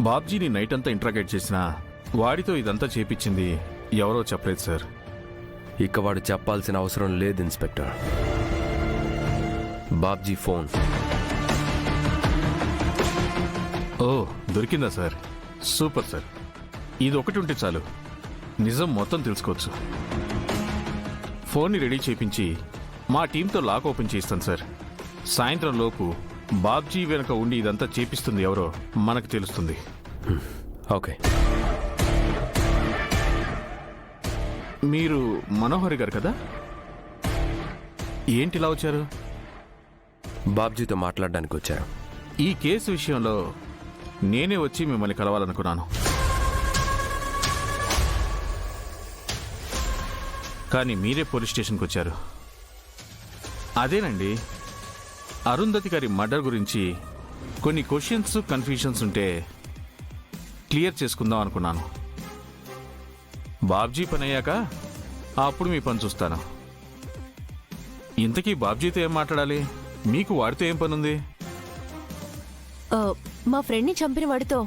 బాబ్జీని night అంతా interrogate చేసినా వాడితో ఇదంతా చేపించింది ఎవరో చెప్పలేదు సార్. ఇక వాడు చెప్పాల్సిన అవసరం లేదు ఇన్స్పెక్టర్. బాబ్జీ ఫోన్. ఓ, దొరికిందా సార్? Super sir. ఇది ఒకటి ఉంటే చాలు, నిజం మొత్తం తెలుసుకోవచ్చు. ఫోన్ని రెడీ చేయించి మా టీంతో లాక్ ఓపెన్ చేస్తాను సార్. సాయంత్రం లోపు బాబ్జీ వెనక ఉండి ఇదంతా చేపిస్తుంది ఎవరో మనకు తెలుస్తుంది. ఓకే. మీరు మనోహరి గారు కదా? ఏంటి ఇలా వచ్చారు? బాబ్జీతో మాట్లాడడానికి వచ్చారు. ఈ కేసు విషయంలో నేనే వచ్చి మిమ్మల్ని కలవాలనుకున్నాను, కానీ మీరే పోలీస్ స్టేషన్కి వచ్చారు. అదేనండి, అరుంధతి గారి మర్డర్ గురించి కొన్ని క్వశ్చన్స్, కన్ఫ్యూషన్స్ ఉంటే క్లియర్ చేసుకుందాం అనుకున్నాను. బాబ్జీ పని అయ్యాక అప్పుడు మీ పని చూస్తాను. ఇంతకీ బాబ్జీతో ఏం మాట్లాడాలి? మీకు వాడితో ఏం పనుంది? మా ఫ్రెండ్ని చంపిన వాడితో